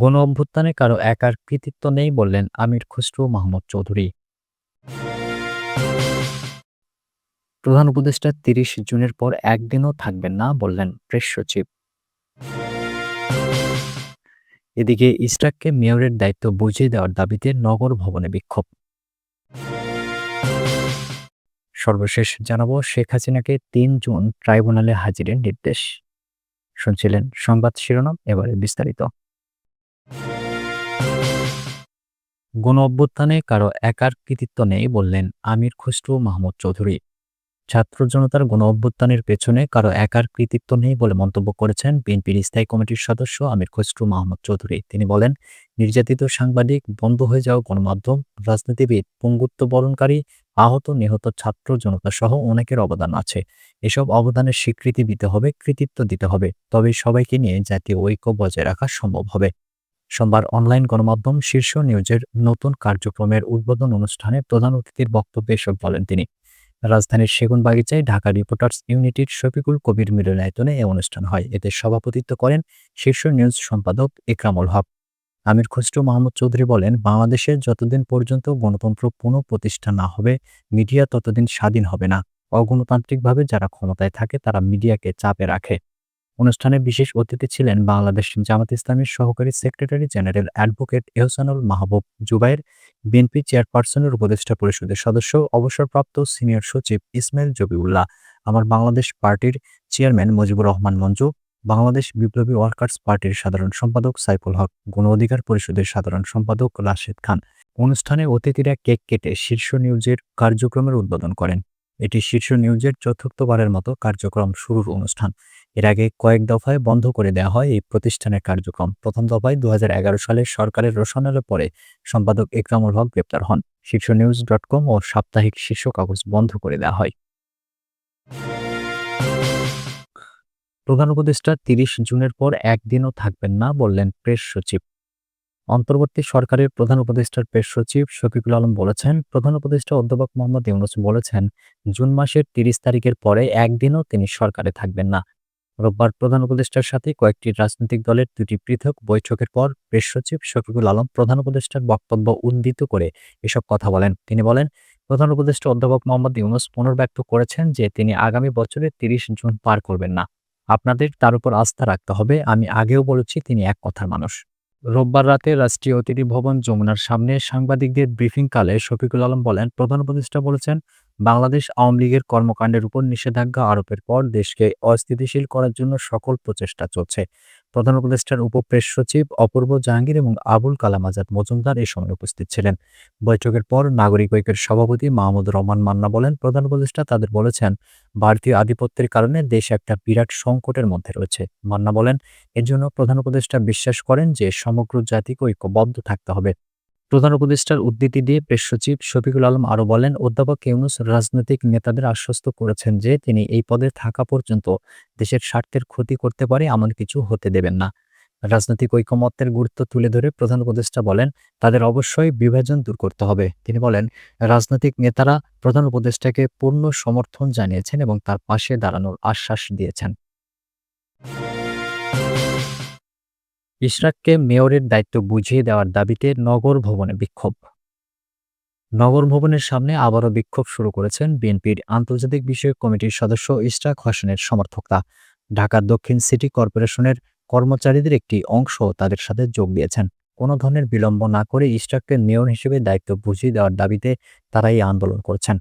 গণ অভ্যুত্থানে কারো একার কৃতিত্ব নেই বললেন আমির খসরু মাহমুদ চৌধুরী। প্রধান উপদেষ্টা ৩০ জুনের পর একদিনও থাকবেন না বললেন প্রেস সচিব। এদিকে ইশরাককে মেয়রের দায়িত্ব বুঝিয়ে দেওয়ার দাবিতে নগর ভবনে বিক্ষোভ। সর্বশেষ জানাবো, শেখ হাসিনাকে ৩ জুন ট্রাইব্যুনালে হাজিরের নির্দেশ। শুনছিলেন সংবাদ শিরোনাম, এবারে বিস্তারিত। গণ অভ্যুত্থানে কারো একার কৃতিত্ব নেই বললেন আমির খসরু মাহমুদ চৌধুরী। ছাত্র জনতার গণ অভ্যুত্থানের পেছনে কারো একার কৃতিত্ব নেই বলে মন্তব্য করেছেন বিএনপির স্থায়ী কমিটির সদস্য আমির খসরু মাহমুদ চৌধুরী। তিনি বলেন, নির্যাতিত সাংবাদিক, বন্ধ হয়ে যাওয়া গণমাধ্যম, রাজনীতিবিদ, পঙ্গুত্ব বরণকারী, আহত নিহত ছাত্র জনতা সহ অনেকের অবদান আছে। এসব অবদানের স্বীকৃতি দিতে হবে, কৃতিত্ব দিতে হবে, তবেই সবাইকে নিয়ে জাতীয় ঐক্য বজায় রাখা সম্ভব হবে। সোমবার অনলাইন গণমাধ্যম শীর্ষ নিউজের নতুন কার্যক্রমের উদ্বোধন অনুষ্ঠানে প্রধান অতিথির বক্তব্যে এসব বলেন তিনি। রাজধানীর সেগুনবাগিচায় ঢাকা রিপোর্টার্স ইউনিটির শফিকুল কবির মিলনায়তনে এ অনুষ্ঠান হয়। এতে সভাপতিত্ব করেন শীর্ষ নিউজ সম্পাদক একরামুল হক। আমির খসরু মাহমুদ চৌধুরী বলেন, বাংলাদেশে যতদিন পর্যন্ত গণতন্ত্র পুনঃপ্রতিষ্ঠা না হবে, মিডিয়া ততদিন স্বাধীন হবে না। অগণতান্ত্রিকভাবে যারা ক্ষমতায় থাকে তারা মিডিয়াকে চাপে রাখে। অনুষ্ঠানে বিশেষ অতিথি ছিলেন বাংলাদেশ জামাত ইসলামীর সহকারী সেক্রেটারি জেনারেল অ্যাডভোকেট এহসানুল মাহবুব জুবায়ের, বিএনপি চেয়ারপারসনের উপদেষ্টা পরিষদের সদস্য অবসরপ্রাপ্ত সিনিয়র সচিব ইসমাইল জবিউল্লাহ, আমার বাংলাদেশ পার্টির চেয়ারম্যান মুজিবুর রহমান মঞ্জু, বাংলাদেশ বিপ্লবী ওয়ার্কার্স পার্টির সাধারণ সম্পাদক সাইফুল হক, গণ অধিকার পরিষদের সাধারণ সম্পাদক রাশেদ খান। অনুষ্ঠানে অতিথিরা কেক কেটে শীর্ষ নিউজের কার্যক্রমের উদ্বোধন করেন। এটি শীর্ষ নিউজের চতুর্থবারের মতো কার্যক্রম শুরুর অনুষ্ঠান। এর আগে কয়েক দফায় বন্ধ করে দেওয়া হয় এই প্রতিষ্ঠানের কার্যক্রম। প্রথম দফায় ২০১১ সালে সরকারের রোশনালের পরে সম্পাদক একরামুল হক গ্রেপ্তার হন। শীর্ষ নিউজ ডটকম ও সাপ্তাহিক শীর্ষ কাগজ বন্ধ করে দেওয়া হয়। প্রধান উপদেষ্টা ৩০ জুনের পর একদিনও থাকবেন না বললেন প্রেস সচিব। অন্তর্বর্তী সরকারের প্রধান উপদেষ্টার প্রেস সচিব শফিকুল আলম বলেছেন, প্রধান উপদেষ্টা অধ্যাপক মোহাম্মদ ইউনূস বলেছেন, জুন মাসের ৩০ তারিখের পরে একদিনও তিনি সরকারে থাকবেন না। রোববার প্রধান উপদেষ্টার সাথে কয়েকটি রাজনৈতিক দলের দুটি পৃথক বৈঠকের পর প্রেস সচিব শফিকুল আলম প্রধান উপদেষ্টার বক্তব্য উদ্ধৃত করে এসব কথা বলেন। তিনি বলেন, প্রধান উপদেষ্টা অধ্যাপক মোহাম্মদ ইউনূস পুনর্ব্যক্ত করেছেন যে তিনি আগামী বছরের ৩০ জুন পার করবেন না। আপনাদের তার উপর আস্থা রাখতে হবে। আমি আগেও বলেছি, তিনি এক কথার মানুষ। রোববার রাতে রাষ্ট্রীয় অতিথি ভবন যমুনার সামনে সাংবাদিকদের ব্রিফিংকালে শফিকুল আলম বলেন, প্রধান উপদেষ্টা বলেছেন, বাংলাদেশ আওয়ামী লীগের কর্মকাণ্ডের উপর নিষেধাজ্ঞা আরোপের পর দেশকে অস্থিতিশীল করার জন্য সকল প্রচেষ্টা চলছে। প্রধান উপদেষ্টার উপপ্রেস সচিব অপূর্ব জাহাঙ্গীর এবং আবুল কালাম আজাদ মজুমদার এ সময় উপস্থিত ছিলেন। বৈঠকের পর নাগরিক ঐক্যের সভাপতি মাহমুদুর রহমান মান্না বলেন, প্রধান উপদেষ্টা তাদের বলেছেন, ভারতীয় আধিপত্যের কারণে দেশ একটা বিরাট সংকটের মধ্যে রয়েছে। মান্না বলেন, এজন্য প্রধান উপদেষ্টা বিশ্বাস করেন যে সমগ্র জাতিকে ঐক্যবদ্ধ থাকতে হবে। প্রধান উপদেষ্টার উদ্ধৃতি দিয়ে প্রেস সচিব শফিকুল আলম আরও বলেন, অধ্যাপক ইউনূস রাজনৈতিক নেতাদের আশ্বস্ত করেছেন যে তিনি এই পদে থাকা পর্যন্ত দেশের স্বার্থের ক্ষতি করতে পারে এমন কিছু হতে দেবেন না। রাজনৈতিক ঐকমত্যের গুরুত্ব তুলে ধরে প্রধান উপদেষ্টা বলেন, তাদের অবশ্যই বিভাজন দূর করতে হবে। তিনি বলেন, রাজনৈতিক নেতারা প্রধান উপদেষ্টাকে পূর্ণ সমর্থন জানিয়েছেন এবং তার পাশে দাঁড়ানোর আশ্বাস দিয়েছেন। ইশরাককে মেয়রের দায়িত্ব বুঝিয়ে দেওয়ার দাবিতে নগর ভবনে বিক্ষোভ। নগর ভবনের সামনে আবারও বিক্ষোভ শুরু করেছেন বিএনপির আন্তর্জাতিক বিষয়ক কমিটির সদস্য ইশরাক হোসেনের সমর্থকরা। ঢাকার দক্ষিণ সিটি কর্পোরেশনের কর্মচারীদের একটি অংশ তাদের সাথে যোগ দিয়েছেন। কোনো ধরনের বিলম্ব না করে ইশরাককে মেয়র হিসেবে দায়িত্ব বুঝিয়ে দেওয়ার দাবিতে তারা এই আন্দোলন করছেন।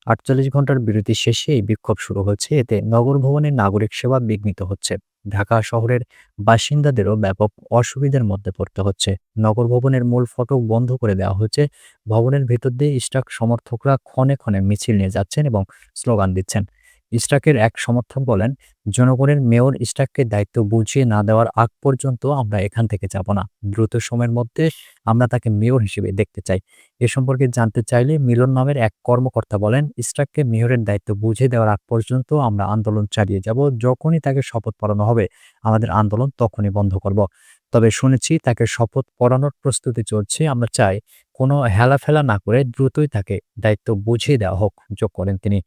৪৮ ঘন্টার বিরতি শেষে এই বিক্ষোভ শুরু হচ্ছে। এতে নগর ভবনের নাগরিক সেবা বিঘ্নিত হচ্ছে। ঢাকা শহরের বাসিন্দাদেরও ব্যাপক অসুবিধার মধ্যে পড়তে হচ্ছে। নগর ভবনের মূল ফটক বন্ধ করে দেওয়া হচ্ছে। ভবনের ভেতর দিয়ে ইশরাক সমর্থকরা ক্ষণে ক্ষণে মিছিল নিয়ে যাচ্ছেন এবং স্লোগান দিচ্ছেন। ইশরাকের এক সমর্থক বলেন, জনগণের মেয়র ইশরাককে দায়িত্ব বুঝিয়ে না দেওয়ার আগ পর্যন্ত আমরা এখান থেকে যাব না। দ্রুত সময়ের মধ্যে আমরা তাকে মেয়র হিসেবে দেখতে চাই। এ সম্পর্কে জানতে চাইলে মিলন নামের এক কর্মকর্তা বলেন, ইশরাককে মেয়রের দায়িত্ব বুঝিয়ে দেওয়ার আগ পর্যন্ত আমরা আন্দোলন চালিয়ে যাব। যখনই তাকে শপথ পড়ানো হবে, আমাদের আন্দোলন তখনই বন্ধ করব। তবে শুনেছি তাকে শপথ পড়ানোর প্রস্তুতি চলছে। আমরা চাই কোনো হেলাফেলা না করে দ্রুতই তাকে দায়িত্ব বুঝিয়ে দেওয়া হোক, যোগ করেন তিনি।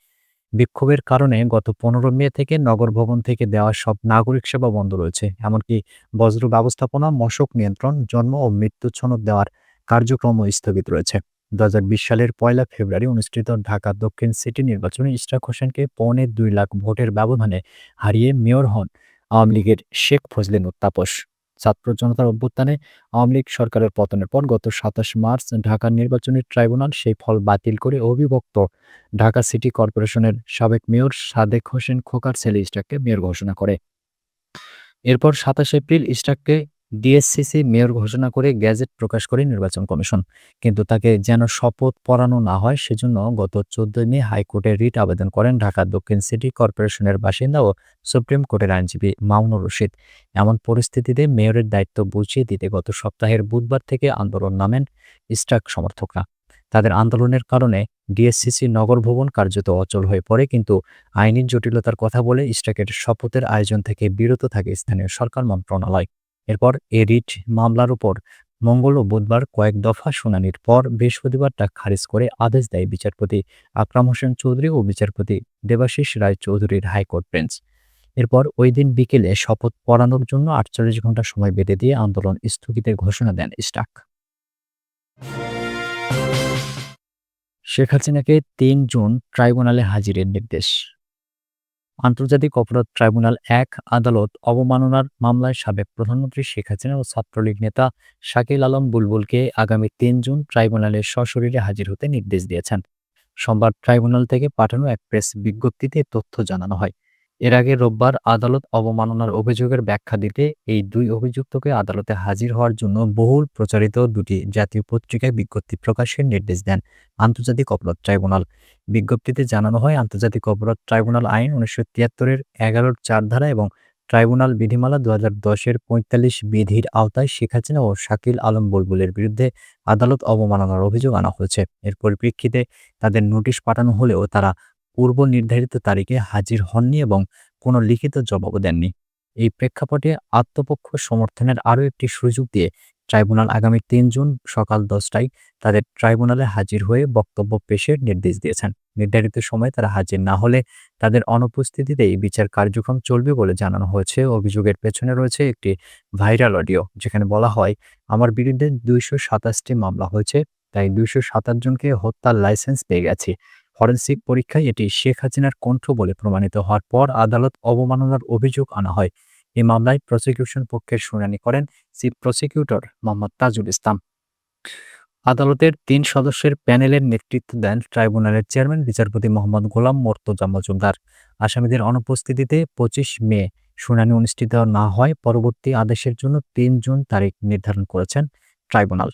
বিক্ষোভের কারণে গত ১৫ মে থেকে নগর ভবন থেকে দেওয়া সব নাগরিক সেবা বন্ধ রয়েছে। এমনকি বজ্র ব্যবস্থাপনা, মশক নিয়ন্ত্রণ, জন্ম ও মৃত্যু সনদ দেওয়ার কার্যক্রমও স্থগিত রয়েছে। ২০২০ সালের ১লা ফেব্রুয়ারি অনুষ্ঠিত ঢাকা দক্ষিণ সিটি নির্বাচনে ইশরাক হোসেনকে ২.৫ লাখ ভোটের ব্যবধানে হারিয়ে মেয়র হন আওয়ামী লীগের শেখ ফজলে নূর তাপস। ছাত্র জনতার অভ্যুত্থানে আওয়ামী লীগ সরকারের পতনের পর গত ২৭ মার্চ ঢাকা নির্বাচনী ট্রাইব্যুনাল সেই ফল বাতিল করে অবিভক্ত ঢাকা সিটি কর্পোরেশনের সাবেক মেয়র সাদেক হোসেন খোকার ছেলে ইশরাককে মেয়র ঘোষণা করে। এরপর ২৭ এপ্রিল ইশরাককে ডিএসসিসি মেয়র ঘোষণা করে গেজেট প্রকাশ করে নির্বাচন কমিশন। কিন্তু তাকে যেন শপথ পড়ানো না হয় সেজন্য গত ১৪ মে হাইকোর্টে রিট আবেদন করেন ঢাকা দক্ষিণ সিটি কর্পোরেশনের বাসিন্দা ও সুপ্রিম কোর্টের আইনজীবী মামুনুর রশিদ। এমন পরিস্থিতিতে মেয়রের দায়িত্ব বুঝিয়ে দিতে গত সপ্তাহের বুধবার থেকে আন্দোলন নামেন ইশরাক সমর্থকরা। তাদের আন্দোলনের কারণে ডিএসসিসি নগর ভবন কার্যত অচল হয়ে পড়ে, কিন্তু আইনি জটিলতার কথা বলে ইশরাকের শপথের আয়োজন থেকে বিরত থাকে স্থানীয় সরকার মন্ত্রণালয়। এরপর এ রিট মামলার উপর মঙ্গল ও বুধবার কয়েক দফা শুনানির পর বৃহস্পতিবার তা খারিজ করে আদেশ দেয় বিচারপতি আকরাম হোসেন চৌধুরী ও বিচারপতি দেবাশিস রায় চৌধুরীর হাইকোর্ট বেঞ্চ। এরপর ওই দিন বিকেলে শপথ পড়ানোর জন্য ৪৮ ঘণ্টা সময় বেঁধে দিয়ে আন্দোলন স্থগিতের ঘোষণা দেন ইশরাক। শেখ হাসিনাকে ৩ জুন ট্রাইব্যুনালে হাজিরের নির্দেশ। আন্তর্জাতিক অপরাধ ট্রাইব্যুনাল ১ আদালত অবমাননার মামলায় সাবেক প্রধানমন্ত্রী শেখ হাসিনা ও ছাত্রলীগ নেতা শাকিল আলম বুলবুলকে আগামী ৩ জুন ট্রাইব্যুনালে সশরীরে হাজির হতে নির্দেশ দিয়েছেন। সোমবার ট্রাইব্যুনাল থেকে পাঠানো এক প্রেস বিজ্ঞপ্তিতে তথ্য জানানো হয়। এর আগে রোববার আদালত অবমাননার অভিযোগের ব্যাখ্যা দিতে এই দুই অভিযুক্তকে আদালতে হাজির হওয়ার জন্য বহুল প্রচারিত দুটি জাতীয় পত্রিকায় বিজ্ঞপ্তি প্রকাশের নির্দেশ দেন আন্তর্জাতিক অপরাধ ট্রাইব্যুনাল। বিজ্ঞপ্তিতে জানানো হয়, আন্তর্জাতিক অপরাধ ট্রাইব্যুনাল আইন ১৯৭৩ এর ১১-৪ ধারা এবং ট্রাইব্যুনাল বিধিমালা ২০১০ এর ৪৫ বিধির আওতায় শেখ হাসিনা ও শাকিল আলম বুলবুলের বিরুদ্ধে আদালত অবমাননার অভিযোগ আনা হয়েছে। এর পরিপ্রেক্ষিতে তাদের নোটিশ পাঠানো হলেও তারা পূর্ব নির্ধারিত তারিখে হাজির হননি এবং কোনো লিখিত জবাবও দেননি। এই প্রেক্ষাপটে আত্মপক্ষ সমর্থনের আরও একটি সুযোগ দিয়ে ট্রাইব্যুনাল আগামী ৩ জুন সকাল ১০টায় তাদের ট্রাইব্যুনালে হাজির হয়ে বক্তব্য পেশের নির্দেশ দিয়েছেন। নির্ধারিত সময়ে তারা হাজির না হলে তাদের অনুপস্থিতিতেই বিচার কার্যক্রম চলবে বলে জানানো হয়েছে। অভিযোগের পেছনে রয়েছে একটি ভাইরাল অডিও, যেখানে বলা হয়, আমার বিরুদ্ধে ২২৭টি মামলা হয়েছে, তাই ২২৭ জনকে হত্যার লাইসেন্স পেয়ে গেছি। ফরেনসিক পরীক্ষায় এটি শেখ হাসিনার কণ্ঠ বলে প্রমাণিত হওয়ার পর আদালত অবমাননার অভিযোগ আনা হয়। এই মামলায় প্রসিকিউশন পক্ষের শুনানি করেন চিফ প্রসিকিউটর মোহাম্মদ তাজুল ইসলাম। আদালতের ৩ সদস্যের প্যানেলের নেতৃত্ব দেন ট্রাইব্যুনালের চেয়ারম্যান বিচারপতি মোহাম্মদ গোলাম মোর্তজা মজুমদার। আসামিদের অনুপস্থিতিতে ২৫ মে শুনানি অনুষ্ঠিত না হয় পরবর্তী আদেশের জন্য ৩ জুন তারিখ নির্ধারণ করেছেন ট্রাইব্যুনাল।